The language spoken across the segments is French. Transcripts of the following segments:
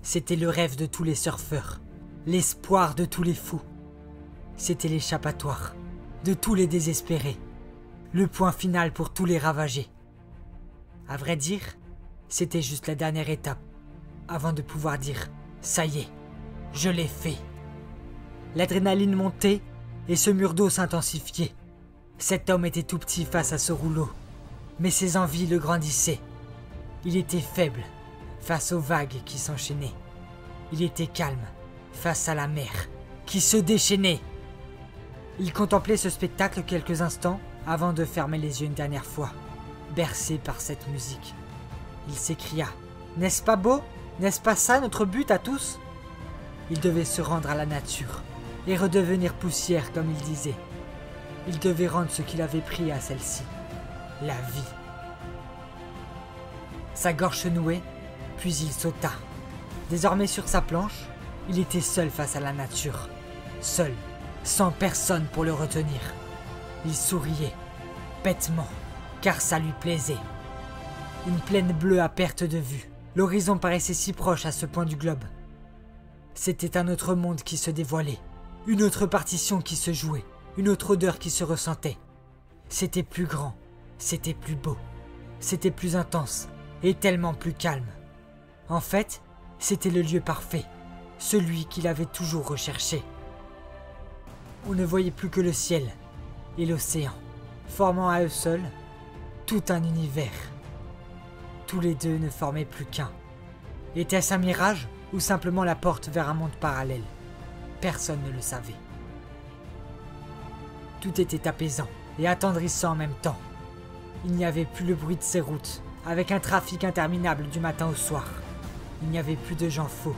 C'était le rêve de tous les surfeurs, l'espoir de tous les fous. C'était l'échappatoire de tous les désespérés, le point final pour tous les ravagés. À vrai dire, c'était juste la dernière étape, avant de pouvoir dire « ça y est, je l'ai fait ». L'adrénaline montait et ce mur d'eau s'intensifiait. Cet homme était tout petit face à ce rouleau, mais ses envies le grandissaient. Il était faible face aux vagues qui s'enchaînaient. Il était calme face à la mer qui se déchaînait. Il contemplait ce spectacle quelques instants avant de fermer les yeux une dernière fois, bercé par cette musique. Il s'écria « N'est-ce pas beau? N'est-ce pas ça notre but à tous ?» Il devait se rendre à la nature et redevenir poussière comme il disait. Il devait rendre ce qu'il avait pris à celle-ci, la vie. Sa gorge se nouait, puis il sauta. Désormais sur sa planche, il était seul face à la nature. Seul, sans personne pour le retenir. Il souriait, bêtement, car ça lui plaisait. Une plaine bleue à perte de vue. L'horizon paraissait si proche à ce point du globe. C'était un autre monde qui se dévoilait, une autre partition qui se jouait, une autre odeur qui se ressentait. C'était plus grand, c'était plus beau, c'était plus intense et tellement plus calme. En fait, c'était le lieu parfait, celui qu'il avait toujours recherché. On ne voyait plus que le ciel et l'océan, formant à eux seuls tout un univers. Tous les deux ne formaient plus qu'un. Était-ce un mirage ou simplement la porte vers un monde parallèle? Personne ne le savait. Tout était apaisant et attendrissant en même temps. Il n'y avait plus le bruit de ces routes, avec un trafic interminable du matin au soir. Il n'y avait plus de gens faux,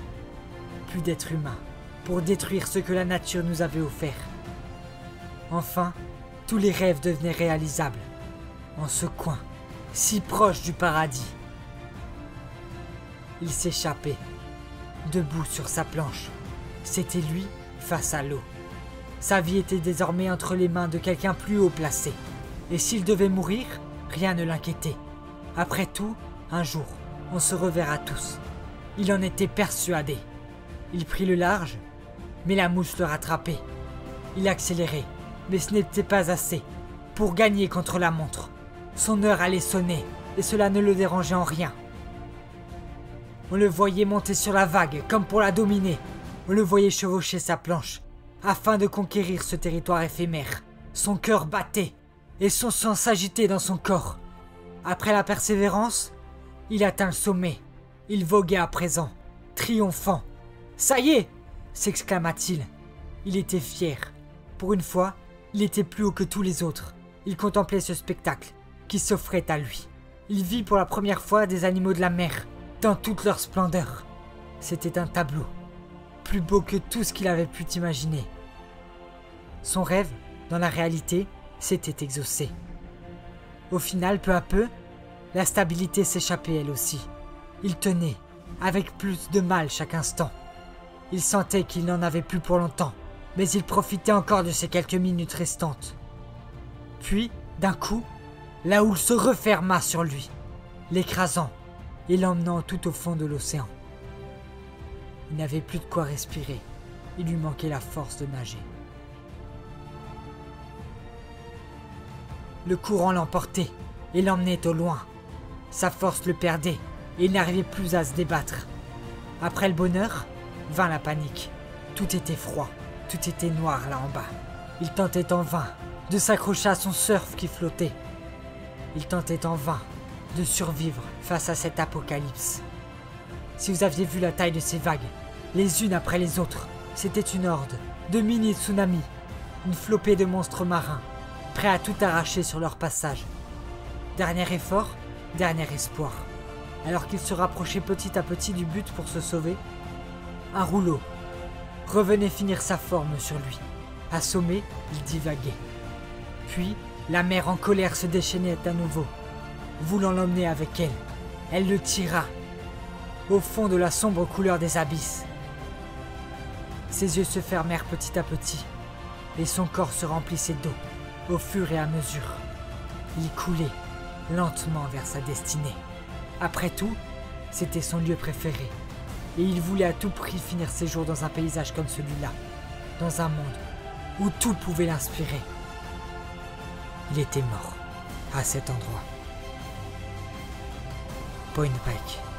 plus d'êtres humains, pour détruire ce que la nature nous avait offert. Enfin, tous les rêves devenaient réalisables, en ce coin, si proche du paradis. Il s'échappait, debout sur sa planche. C'était lui face à l'eau. Sa vie était désormais entre les mains de quelqu'un plus haut placé. Et s'il devait mourir, rien ne l'inquiétait. Après tout, un jour, on se reverra tous. Il en était persuadé. Il prit le large, mais la mouche le rattrapait. Il accélérait, mais ce n'était pas assez. Pour gagner contre la montre, son heure allait sonner, et cela ne le dérangeait en rien. On le voyait monter sur la vague, comme pour la dominer. On le voyait chevaucher sa planche, afin de conquérir ce territoire éphémère. Son cœur battait, et son sang s'agitait dans son corps. Après la persévérance, il atteint le sommet. Il voguait à présent, triomphant. « Ça y est !» s'exclama-t-il. Il était fier. Pour une fois, il était plus haut que tous les autres. Il contemplait ce spectacle qui s'offrait à lui. Il vit pour la première fois des animaux de la mer, dans toute leur splendeur. C'était un tableau, plus beau que tout ce qu'il avait pu imaginer. Son rêve, dans la réalité, s'était exaucé. Au final, peu à peu, la stabilité s'échappait elle aussi. Il tenait, avec plus de mal chaque instant. Il sentait qu'il n'en avait plus pour longtemps, mais il profitait encore de ces quelques minutes restantes. Puis, d'un coup, la houle se referma sur lui, l'écrasant et l'emmenant tout au fond de l'océan. Il n'avait plus de quoi respirer, il lui manquait la force de nager. Le courant l'emportait et l'emmenait au loin. Sa force le perdait et il n'arrivait plus à se débattre. Après le bonheur, vint la panique. Tout était froid, tout était noir là en bas. Il tentait en vain de s'accrocher à son surf qui flottait. Il tentait en vain de survivre face à cet apocalypse. Si vous aviez vu la taille de ces vagues, les unes après les autres, c'était une horde de mini-tsunamis, une flopée de monstres marins, prêts à tout arracher sur leur passage. Dernier effort, dernier espoir. Alors qu'il se rapprochait petit à petit du but pour se sauver, un rouleau revenait finir sa forme sur lui. Assommé, il divaguait. Puis, la mer en colère se déchaînait à nouveau, voulant l'emmener avec elle. Elle le tira au fond de la sombre couleur des abysses. Ses yeux se fermèrent petit à petit, et son corps se remplissait d'eau au fur et à mesure. Il coulait lentement vers sa destinée. Après tout, c'était son lieu préféré. et il voulait à tout prix finir ses jours dans un paysage comme celui-là, dans un monde où tout pouvait l'inspirer. Il était mort à cet endroit. Point Break.